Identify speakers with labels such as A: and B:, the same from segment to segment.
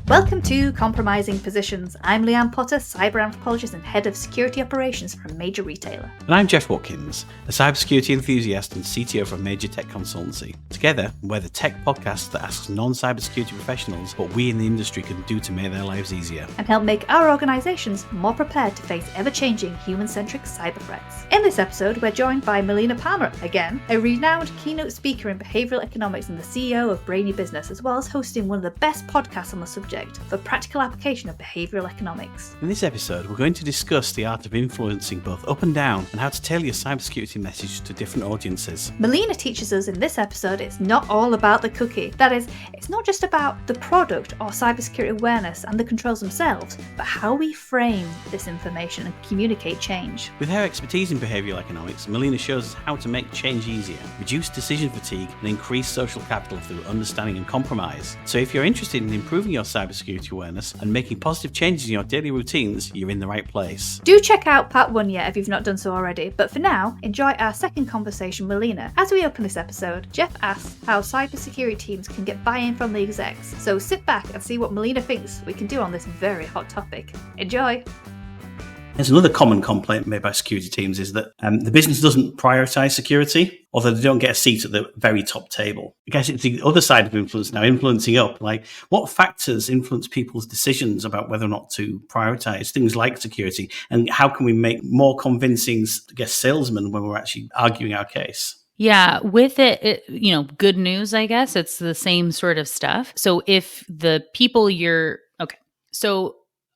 A: Welcome to Compromising Positions. I'm Leanne Potter, cyber anthropologist and head of security operations for a major retailer.
B: And I'm Jeff Watkins, a cybersecurity enthusiast and CTO for a major tech consultancy. Together, we're the tech podcast that asks non-cybersecurity professionals what we in the industry can do to make their lives easier.
A: And help make our organizations more prepared to face ever-changing human-centric cyber threats. In this episode, we're joined by Melina Palmer, again, a renowned keynote speaker in behavioural economics and the CEO of Brainy business, as well as hosting one of the best podcasts on the subject for practical application of behavioural economics.
B: In this episode, we're going to discuss the art of influencing both up and down and how to tailor your cybersecurity message to different audiences.
A: Melina teaches us in this episode it's not all about the cookie. That is, it's not just about the product or cybersecurity awareness and the controls themselves, but how we frame this information and communicate change.
B: With her expertise in behavioural economics, Melina shows us how to make change easier, reduce decision fatigue, and increase social capital through understanding and compromise. So if you're interested in improving your cybersecurity awareness and making positive changes in your daily routines, you're in the right place.
A: Do check out part 1 yet if you've not done so already, but for now, enjoy our second conversation with Melina. As we open this episode, Jeff asks how cybersecurity teams can get buy-in from the execs. So sit back and see what Melina thinks we can do on this very hot topic. Enjoy!
B: There's another common complaint made by security teams is that the business doesn't prioritize security, or that they don't get a seat at the very top table. I guess it's the other side of influence now, influencing up. Like, what factors influence people's decisions about whether or not to prioritize things like security? And how can we make more convincing, I guess, salesmen when we're actually arguing our case?
C: Yeah, with it, good news, I guess. It's the same sort of stuff. So if the people so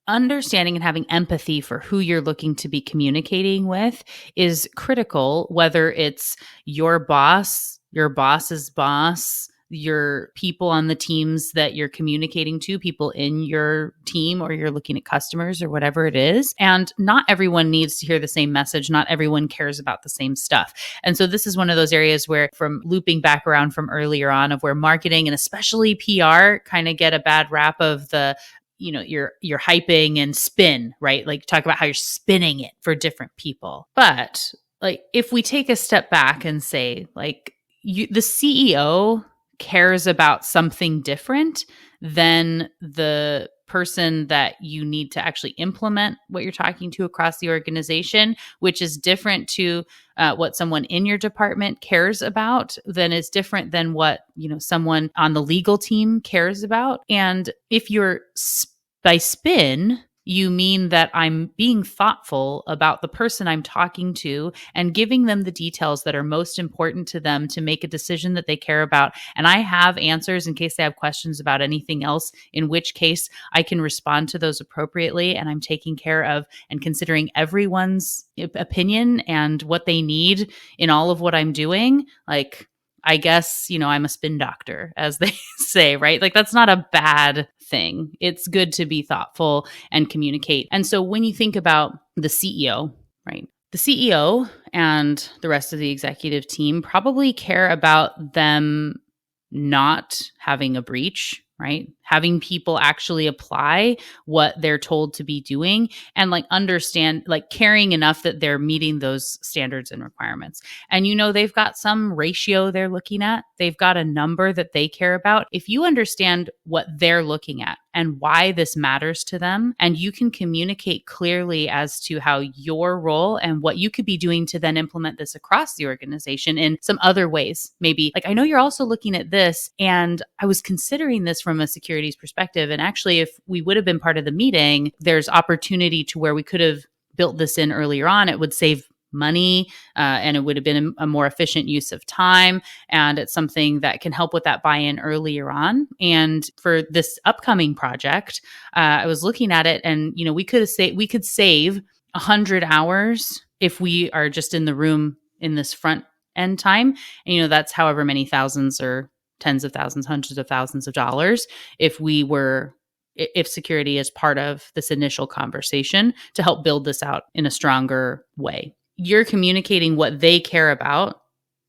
C: understanding and having empathy for who you're looking to be communicating with is critical, whether it's your boss, your boss's boss, your people on the teams that you're communicating to, people in your team, or you're looking at customers or whatever it is. And not everyone needs to hear the same message. Not everyone cares about the same stuff. And so this is one of those areas where, from looping back around from earlier on, of where marketing and especially PR kind of get a bad rap of the you're hyping and spin, right? Like, talk about how you're spinning it for different people. But like, if we take a step back and say, like, the CEO cares about something different than the person that you need to actually implement what you're talking to across the organization, which is different to what someone in your department cares about, then is different than what, someone on the legal team cares about. And if you're by spin, you mean that I'm being thoughtful about the person I'm talking to and giving them the details that are most important to them to make a decision that they care about. And I have answers in case they have questions about anything else, in which case I can respond to those appropriately. And I'm taking care of and considering everyone's opinion and what they need in all of what I'm doing. Like, I guess, I'm a spin doctor, as they say, right? Like, that's not a bad thing. It's good to be thoughtful and communicate. And so when you think about the CEO, right? The CEO and the rest of the executive team probably care about them not having a breach, right? Having people actually apply what they're told to be doing and understand, caring enough that they're meeting those standards and requirements. And they've got some ratio they're looking at. They've got a number that they care about. If you understand what they're looking at and why this matters to them, and you can communicate clearly as to how your role and what you could be doing to then implement this across the organization in some other ways, maybe I know you're also looking at this, and I was considering this from a security perspective. And actually, if we would have been part of the meeting, there's opportunity to where we could have built this in earlier on. It would save money and it would have been a more efficient use of time. And it's something that can help with that buy-in earlier on. And for this upcoming project, I was looking at it, and we could save 100 hours if we are just in the room in this front end time. And that's however many thousands or tens of thousands, hundreds of thousands of dollars if security is part of this initial conversation to help build this out in a stronger way. You're communicating what they care about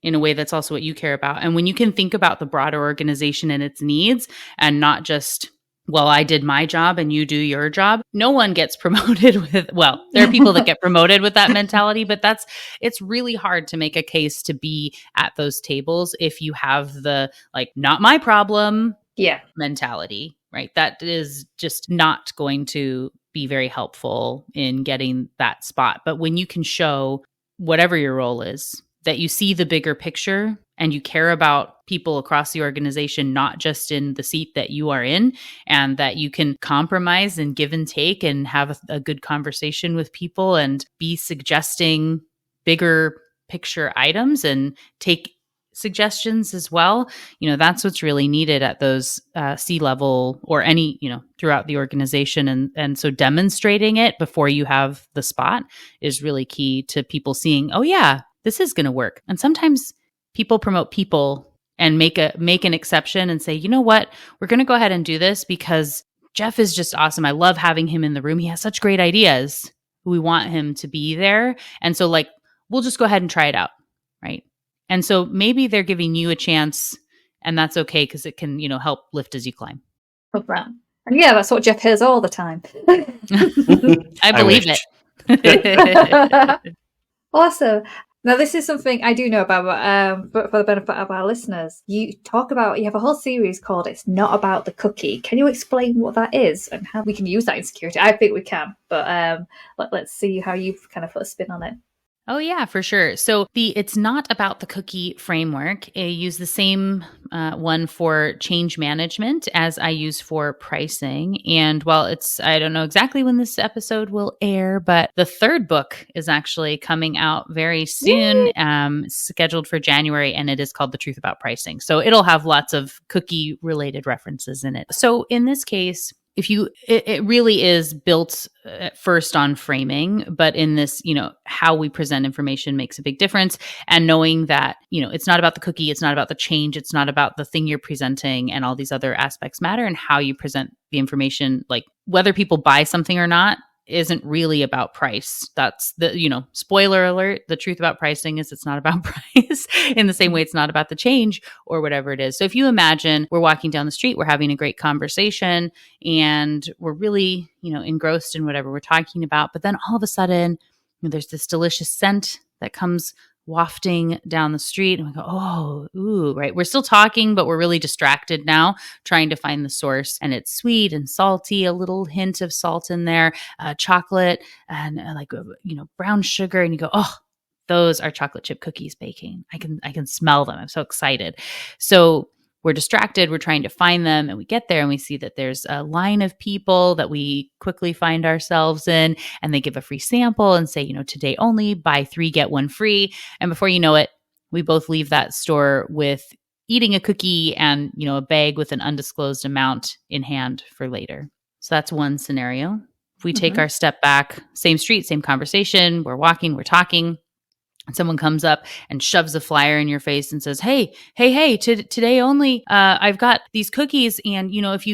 C: in a way that's also what you care about. And when you can think about the broader organization and its needs, and not just, well, I did my job and you do your job. No one gets promoted with, well, there are people that get promoted with that mentality, but it's really hard to make a case to be at those tables if you have the not my problem mentality, right? That is just not going to be very helpful in getting that spot. But when you can show whatever your role is, that you see the bigger picture and you care about people across the organization, not just in the seat that you are in, and that you can compromise and give and take and have a good conversation with people and be suggesting bigger picture items and take suggestions as well. That's what's really needed at those C-level or any, throughout the organization. And so demonstrating it before you have the spot is really key to people seeing, oh yeah, this is going to work. And sometimes people promote people and make an exception and say, you know what, we're going to go ahead and do this because Jeff is just awesome. I love having him in the room. He has such great ideas. We want him to be there. And so we'll just go ahead and try it out. Right. And so maybe they're giving you a chance, and that's okay because it can, help lift as you climb.
A: And yeah, that's what Jeff hears all the time.
C: I believe it.
A: Awesome. Now, this is something I do know about, but for the benefit of our listeners, you have a whole series called It's Not About the Cookie. Can you explain what that is and how we can use that in security? I think we can, but let's see how you've kind of put a spin on it.
C: Oh, yeah, for sure. So It's Not About the Cookie framework. I use the same one for change management as I use for pricing. And while I don't know exactly when this episode will air, but the third book is actually coming out very soon, scheduled for January, and it is called The Truth About Pricing. So it'll have lots of cookie related references in it. So in this case, it really is built first on framing, but in this, how we present information makes a big difference. And knowing that, it's not about the cookie, it's not about the change, it's not about the thing you're presenting, and all these other aspects matter, and how you present the information, like whether people buy something or not isn't really about price. That's the, spoiler alert, the truth about pricing is it's not about price in the same way it's not about the change or whatever it is. So if you imagine we're walking down the street, we're having a great conversation and we're really, engrossed in whatever we're talking about, but then all of a sudden there's this delicious scent that comes wafting down the street and we go, oh, ooh, right. We're still talking, but we're really distracted now trying to find the source. And it's sweet and salty, a little hint of salt in there, chocolate and brown sugar. And you go, oh, those are chocolate chip cookies baking. I can smell them. I'm so excited. So we're distracted. We're trying to find them, and we get there and we see that there's a line of people that we quickly find ourselves in, and they give a free sample and say, today only, buy 3, get 1 free. And before you know it, we both leave that store with eating a cookie and, a bag with an undisclosed amount in hand for later. So that's one scenario. If we take our step back, same street, same conversation, we're walking, we're talking. And someone comes up and shoves a flyer in your face and says, hey, today only, I've got these cookies. And, if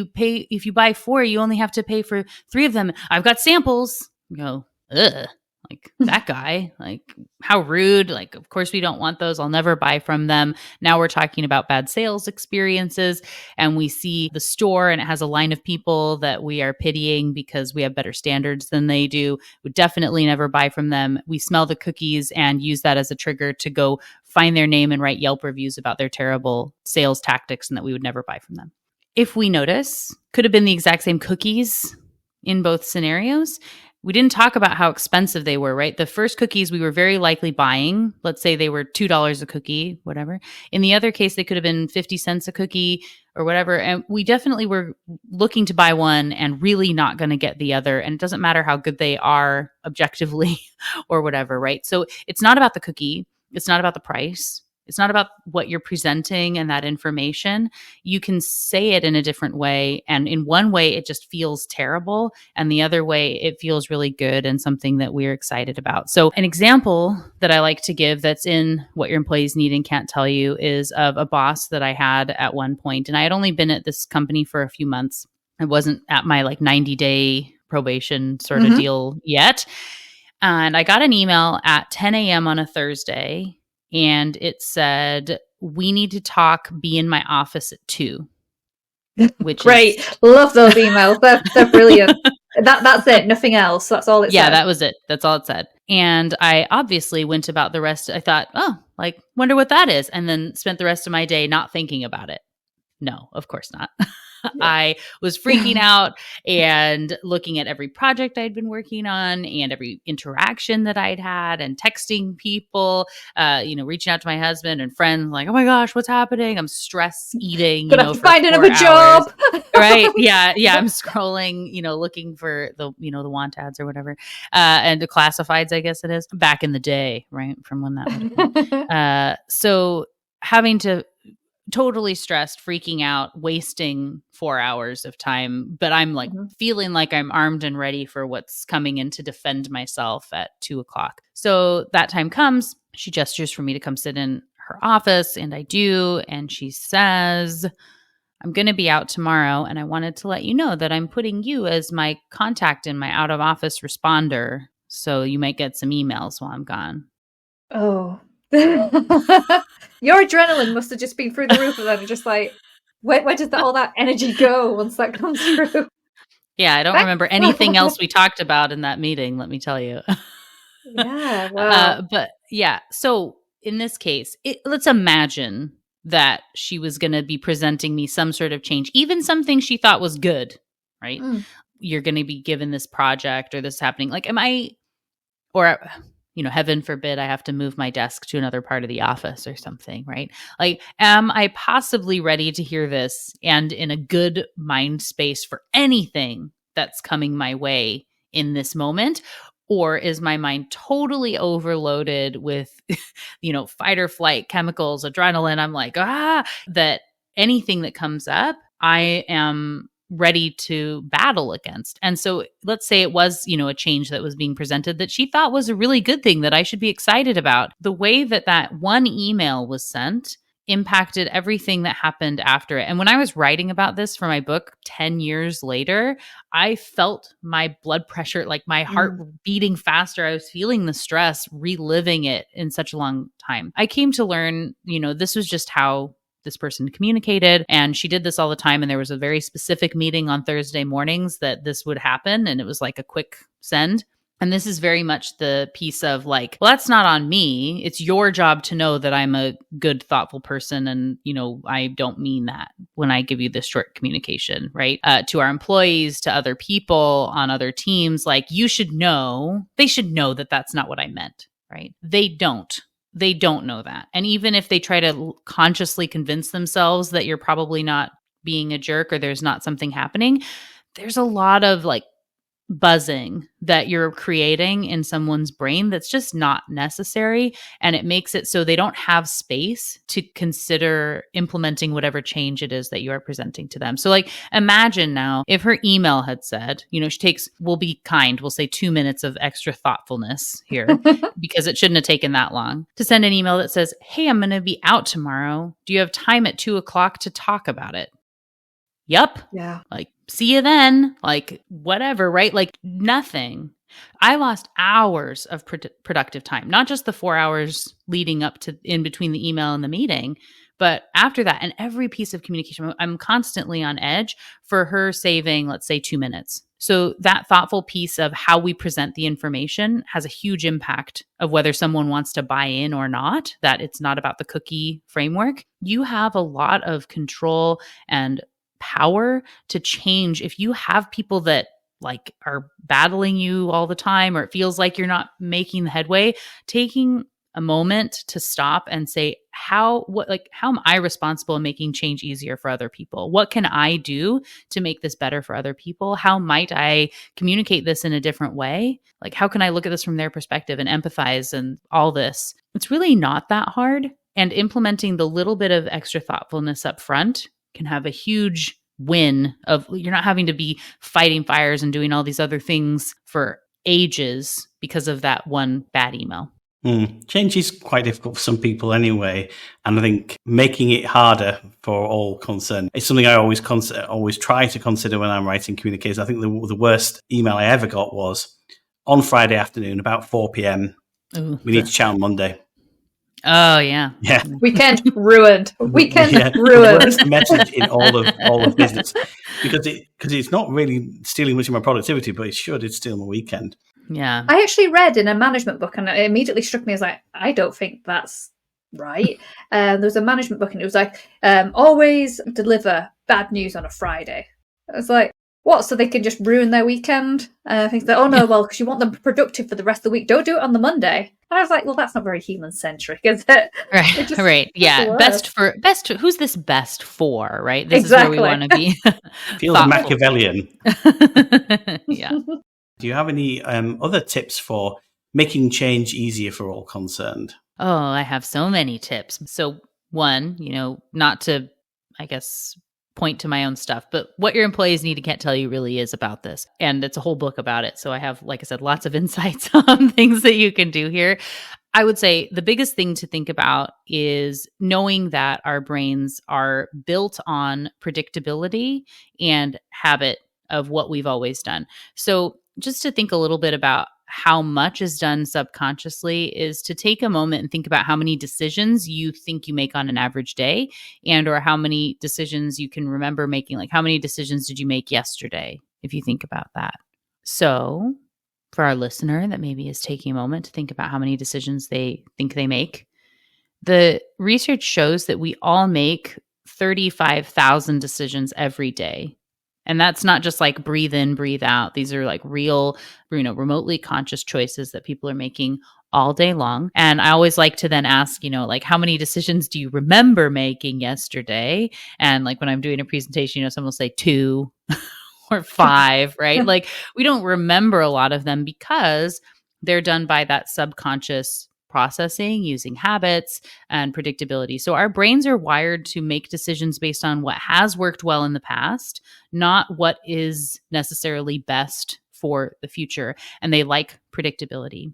C: you buy 4, you only have to pay for 3 of them. I've got samples. You go, ugh, like that guy, like how rude. Like, of course we don't want those. I'll never buy from them. Now we're talking about bad sales experiences, and we see the store and it has a line of people that we are pitying because we have better standards than they do. Would definitely never buy from them. We smell the cookies and use that as a trigger to go find their name and write Yelp reviews about their terrible sales tactics and that we would never buy from them. If we notice, could have been the exact same cookies in both scenarios. We didn't talk about how expensive they were, right? The first cookies we were very likely buying. Let's say they were $2 a cookie, whatever. In the other case, they could have been 50 cents a cookie or whatever. And we definitely were looking to buy one and really not going to get the other. And it doesn't matter how good they are objectively or whatever, right? So it's not about the cookie. It's not about the price. It's not about what you're presenting and that information. You can say it in a different way. And in one way, it just feels terrible. And the other way, it feels really good and something that we're excited about. So an example that I like to give that's in What Your Employees Need and Can't Tell You is of a boss that I had at one point. And I had only been at this company for a few months. I wasn't at my 90-day probation sort of deal yet. And I got an email at 10 a.m. on a Thursday. And it said, we need to talk, be in my office at 2. Which
A: Great. Love those emails. They're brilliant. That's it. Nothing else. That's all it said.
C: Yeah, that was it. That's all it said. And I obviously went about the rest. I thought, wonder what that is. And then spent the rest of my day not thinking about it. No, of course not. I was freaking out and looking at every project I'd been working on and every interaction that I'd had and texting people, reaching out to my husband and friends like, oh my gosh, what's happening? I'm stress eating,
A: Gonna have to
C: for
A: find
C: 4
A: another
C: hours.
A: job.
C: Right. Yeah. Yeah. I'm scrolling, looking for the want ads or whatever. And the classifieds, I guess it is, back in the day, right? From when that would have been. So having to totally stressed, freaking out, wasting 4 hours of time. But I'm like feeling like I'm armed and ready for what's coming in to defend myself at 2:00. So that time comes. She gestures for me to come sit in her office, and I do. And she says, I'm going to be out tomorrow, and I wanted to let you know that I'm putting you as my contact in my out of office responder. So you might get some emails while I'm gone.
A: Oh. Your adrenaline must have just been through the roof of them. Just like, where does all that energy go once that comes through?
C: Yeah, I don't remember anything else we talked about in that meeting, let me tell you.
A: Yeah, wow.
C: But yeah, so in this case, let's imagine that she was going to be presenting me some sort of change, even something she thought was good, right? You're going to be given this project or this happening. Like, heaven forbid I have to move my desk to another part of the office or something, right? Like, am I possibly ready to hear this and in a good mind space for anything that's coming my way in this moment? Or is my mind totally overloaded with, fight or flight chemicals, adrenaline? I'm like, that anything that comes up, I am ready to battle against. And so let's say it was, a change that was being presented that she thought was a really good thing that I should be excited about. The way that one email was sent impacted everything that happened after it. And when I was writing about this for my book 10 years later, I felt my blood pressure, like my heart beating faster. I was feeling the stress, reliving it in such a long time. I came to learn, this was just how this person communicated, and she did this all the time. And there was a very specific meeting on Thursday mornings that this would happen. And it was like a quick send. And this is very much the piece of like, well, that's not on me. It's your job to know that I'm a good, thoughtful person. And, I don't mean that when I give you this short communication, right? To our employees, to other people on other teams, like they should know that that's not what I meant, right? They don't know that. And even if they try to consciously convince themselves that you're probably not being a jerk or there's not something happening, there's a lot of like buzzing that you're creating in someone's brain that's just not necessary. And it makes it so they don't have space to consider implementing whatever change it is that you are presenting to them. So like, imagine now if her email had said, we'll be kind, we'll say 2 minutes of extra thoughtfulness here because it shouldn't have taken that long to send an email that says, hey, I'm going to be out tomorrow. Do you have time at 2:00 to talk about it? Yep.
A: Yeah.
C: Like, see you then. Like, whatever, right? Like, nothing. I lost hours of productive time, not just the 4 hours leading up to in between the email and the meeting, but after that. And every piece of communication, I'm constantly on edge for her saving, let's say, 2 minutes. So that thoughtful piece of how we present the information has a huge impact of whether someone wants to buy in or not, that it's not about the cookie framework. You have a lot of control and power to change. If you have people that like are battling you all the time, or it feels like you're not making the headway, taking a moment to stop and say, how am I responsible in making change easier for other people? What can I do to make this better for other people? How might I communicate this in a different way? Like, how can I look at this from their perspective and empathize and all this? It's really not that hard. And implementing the little bit of extra thoughtfulness up front can have a huge win of you're not having to be fighting fires and doing all these other things for ages because of that one bad email.
B: Change is quite difficult for some people anyway, and I think making it harder for all concerned is something I always try to consider when I'm writing communiques. I think the worst email I ever got was on Friday afternoon about 4 p.m. We need to chat on Monday.
C: Oh yeah.
A: Weekend ruined. Ruined.
B: The worst message in all of business because it's not really stealing much of my productivity, but it's steal my weekend.
C: Yeah.
A: I actually read in a management book, and it immediately struck me as like, I don't think that's right. There was a management book, and it was like, always deliver bad news on a Friday. It's like, what? So they can just ruin their weekend? Things like, oh no, well, because you want them productive for the rest of the week. Don't do it on the Monday. And I was like, well, that's not very human-centric, is it?
C: Right. Right. Yeah. Best. Who's this best for? Right. This
A: exactly.
C: is where we want to be.
B: Feels Machiavellian.
C: Yeah.
B: Do you have any other tips for making change easier for all concerned?
C: Oh, I have so many tips. So one, not to, I guess, point to my own stuff, but what your employees need to tell you really is about this. And it's a whole book about it. So I have, like I said, lots of insights on things that you can do here. I would say the biggest thing to think about is knowing that our brains are built on predictability and habit of what we've always done. So just to think a little bit about how much is done subconsciously is to take a moment and think about how many decisions you think you make on an average day, and or how many decisions you can remember making. Like, how many decisions did you make yesterday, if you think about that? So for our listener that maybe is taking a moment to think about how many decisions they think they make, the research shows that we all make 35,000 decisions every day. And that's not just like breathe in, breathe out. These are like real, remotely conscious choices that people are making all day long. And I always like to then ask, like, how many decisions do you remember making yesterday? And like when I'm doing a presentation, someone will say 2 or 5, right? Like, we don't remember a lot of them because they're done by that subconscious processing using habits and predictability. So our brains are wired to make decisions based on what has worked well in the past, not what is necessarily best for the future. And they like predictability.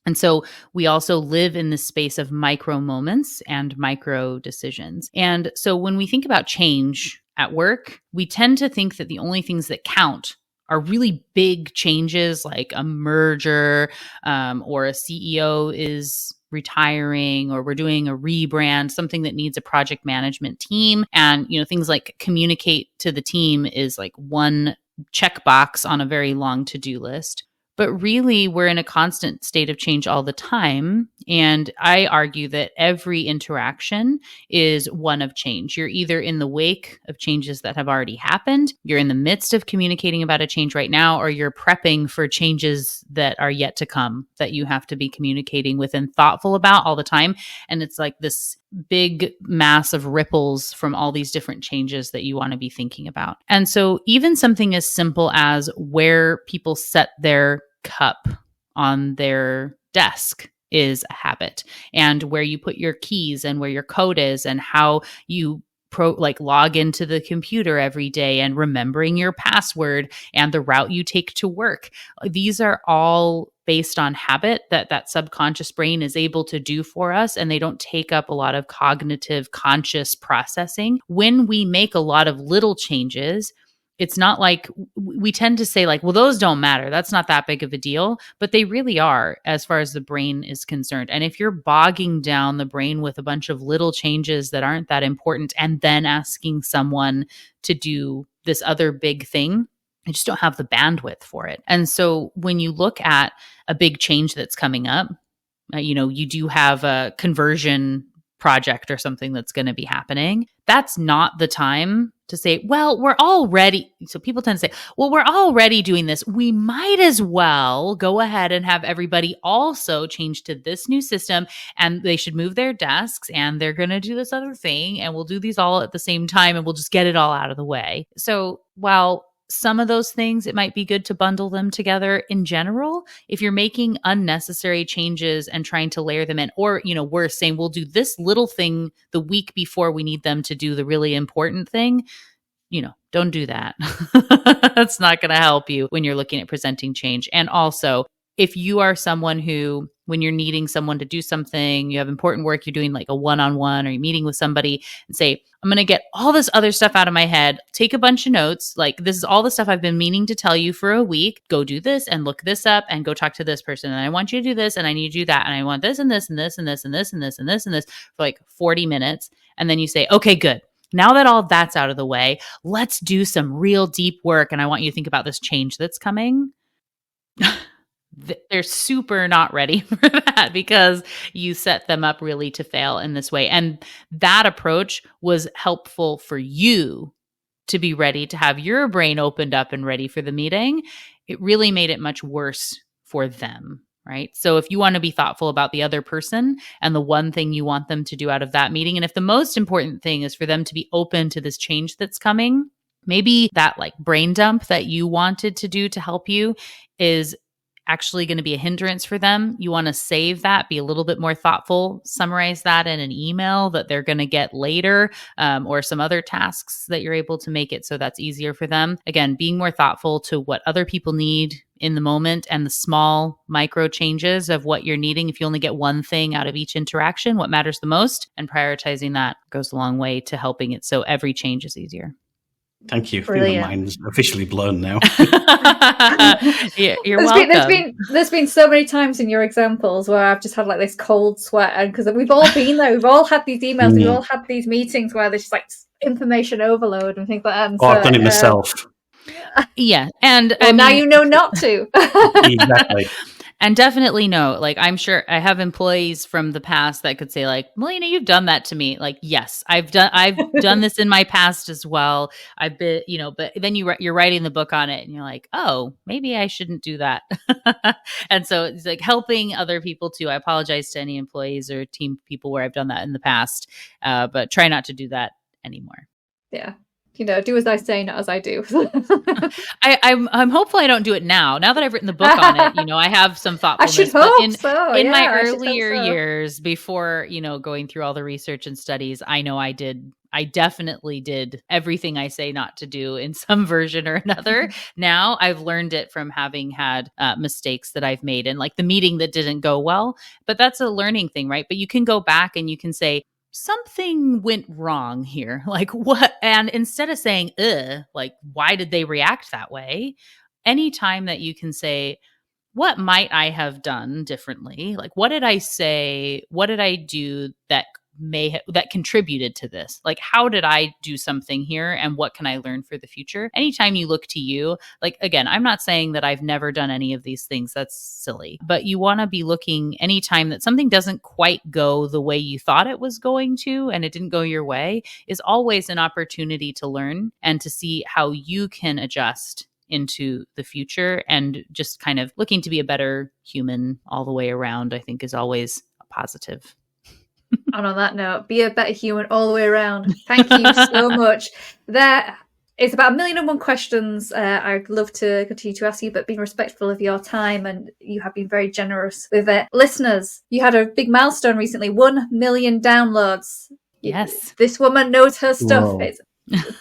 C: And so we also live in this space of micro moments and micro decisions. And so when we think about change at work, we tend to think that the only things that count are really big changes, like a merger, or a CEO is retiring, or we're doing a rebrand, something that needs a project management team. And, things like communicate to the team is like one checkbox on a very long to-do list. But really, we're in a constant state of change all the time. And I argue that every interaction is one of change. You're either in the wake of changes that have already happened, you're in the midst of communicating about a change right now, or you're prepping for changes that are yet to come that you have to be communicating with and thoughtful about all the time. And it's like this big mass of ripples from all these different changes that you want to be thinking about. And so even something as simple as where people set their cup on their desk is a habit, and where you put your keys and where your code is and how you log into the computer every day and remembering your password and the route you take to work. These are all based on habit that subconscious brain is able to do for us, and they don't take up a lot of cognitive conscious processing. When we make a lot of little changes, it's not like we tend to say like, well, those don't matter. That's not that big of a deal, but they really are as far as the brain is concerned. And if you're bogging down the brain with a bunch of little changes that aren't that important and then asking someone to do this other big thing, I just don't have the bandwidth for it. And so when you look at a big change that's coming up, you do have a conversion project or something that's going to be happening. That's not the time to say, well, we're already, so people tend to say, well, we're already doing this. We might as well go ahead and have everybody also change to this new system, and they should move their desks, and they're going to do this other thing, and we'll do these all at the same time, and we'll just get it all out of the way. So while some of those things, it might be good to bundle them together. In general, if you're making unnecessary changes and trying to layer them in, or, worse, saying we'll do this little thing the week before we need them to do the really important thing, don't do that. That's not going to help you when you're looking at presenting change. And also, if you are someone who, when you're needing someone to do something, you have important work, you're doing like a one-on-one, or you're meeting with somebody, and say, I'm going to get all this other stuff out of my head, take a bunch of notes, like this is all the stuff I've been meaning to tell you for a week, go do this and look this up and go talk to this person. And I want you to do this and I need you to do that. And I want this and this and this and this and this and this and this and this for like 40 minutes. And then you say, okay, good. Now that all that's out of the way, let's do some real deep work. And I want you to think about this change that's coming. They're super not ready for that because you set them up really to fail in this way. And that approach was helpful for you to be ready to have your brain opened up and ready for the meeting, it really made it much worse for them. Right. So if you want to be thoughtful about the other person and the one thing you want them to do out of that meeting, and if the most important thing is for them to be open to this change that's coming, maybe that like brain dump that you wanted to do to help you is actually going to be a hindrance for them. You want to save that, be a little bit more thoughtful, summarize that in an email that they're going to get later, or some other tasks that you're able to make it so that's easier for them. Again, being more thoughtful to what other people need in the moment and the small micro changes of what you're needing. If you only get one thing out of each interaction, what matters the most, and prioritizing that goes a long way to helping it so every change is easier.
B: Thank you. My mind's officially blown now.
C: You're welcome.
A: There's been so many times in your examples where I've just had like this cold sweat, and because we've all been there, we've all had these emails, we've all had these meetings where there's just like information overload and things like that. And
B: I've done it myself.
C: Yeah, and
A: now you know not to.
B: Exactly.
C: And definitely no, like I'm sure I have employees from the past that could say like, Melina, you've done that to me. Like, yes, I've done this in my past as well. I've been, but then you're writing the book on it and you're like, oh, maybe I shouldn't do that. And so it's like helping other people too. I apologize to any employees or team people where I've done that in the past, but try not to do that anymore.
A: Yeah. Do as I say, not as I do.
C: I'm hopeful I don't do it now. Now that I've written the book on it, I have some thoughtfulness.
A: I should hope so.
C: In my earlier years, before going through all the research and studies, I know I definitely did everything I say not to do in some version or another. Now I've learned it from having had mistakes that I've made and like the meeting that didn't go well. But that's a learning thing, right? But you can go back and you can say, something went wrong here. Like what? And instead of saying, like, why did they react that way? Anytime that you can say, what might I have done differently? Like, what did I say? What did I do that that contributed to this? Like, how did I do something here? And what can I learn for the future? Anytime you look to you, like, again, I'm not saying that I've never done any of these things. That's silly. But you want to be looking anytime that something doesn't quite go the way you thought it was going to, and it didn't go your way, is always an opportunity to learn and to see how you can adjust into the future. And just kind of looking to be a better human all the way around, I think is always a positive.
A: And on that note, be a better human all the way around. Thank you so much. There is about 1,000,001 questions I'd love to continue to ask you, but being respectful of your time, and you have been very generous with it. Listeners, you had a big milestone recently, 1 million downloads.
C: Yes.
A: This woman knows her stuff. Whoa. It's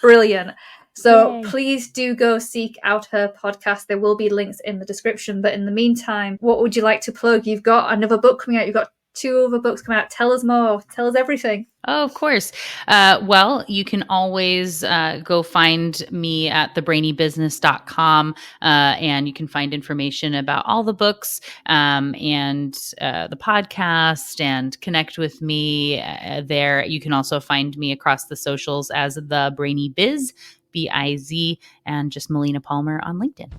A: brilliant. So
C: Yay.
A: Please do go seek out her podcast. There will be links in the description. But in the meantime, what would you like to plug? You've got another book coming out. You've got 2 other books coming out. Tell us more. Tell us everything.
C: Oh, of course. Well, you can always go find me at thebrainybusiness.com, and you can find information about all the books and the podcast and connect with me there. You can also find me across the socials as The Brainy Biz, B-I-Z, and just Melina Palmer on LinkedIn.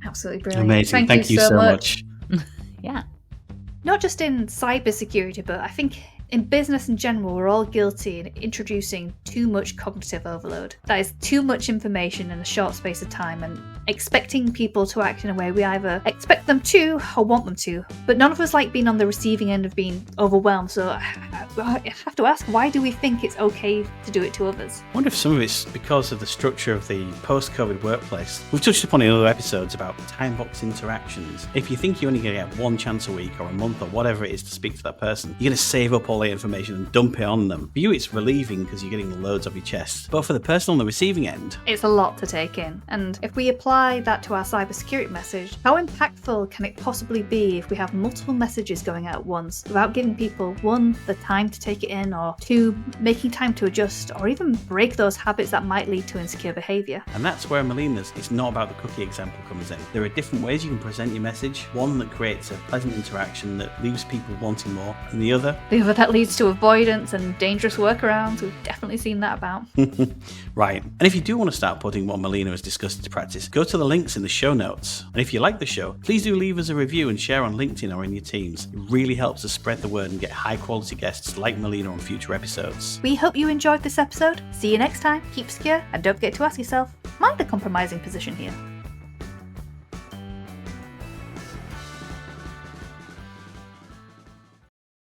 A: Absolutely brilliant.
B: Amazing. Thank you so much.
C: Yeah.
A: Not just in cybersecurity, but I think in business in general, we're all guilty in introducing too much cognitive overload. That is too much information in a short space of time, and expecting people to act in a way we either expect them to or want them to. But none of us like being on the receiving end of being overwhelmed. So I have to ask, why do we think it's okay to do it to others?
B: I wonder if some of it's because of the structure of the post-COVID workplace. We've touched upon in other episodes about time box interactions. If you think you're only going to get 1 chance a week or a month or whatever it is to speak to that person, you're going to save up all the information and dump it on them. For you, it's relieving because you're getting loads off your chest. But for the person on the receiving end,
A: it's a lot to take in. And if we apply that to our cybersecurity message, how impactful can it possibly be if we have multiple messages going out at once without giving people, 1, the time to take it in, or 2, making time to adjust or even break those habits that might lead to insecure behaviour? And that's where Melina's It's Not About the Cookie example comes in. There are different ways you can present your message. One that creates a pleasant interaction that leaves people wanting more, and the other that leads to avoidance and dangerous workarounds. We've definitely seen that about. Right. And if you do want to start putting what Melina has discussed into practice, go
B: to the links in the show notes. And if you like the show, please do leave us a review and share on LinkedIn or in your teams. It really helps us spread the word and get high quality guests like Melina on future episodes.
A: We hope you enjoyed this episode. See you next time, keep secure, and don't forget to ask yourself, am I the compromising position here?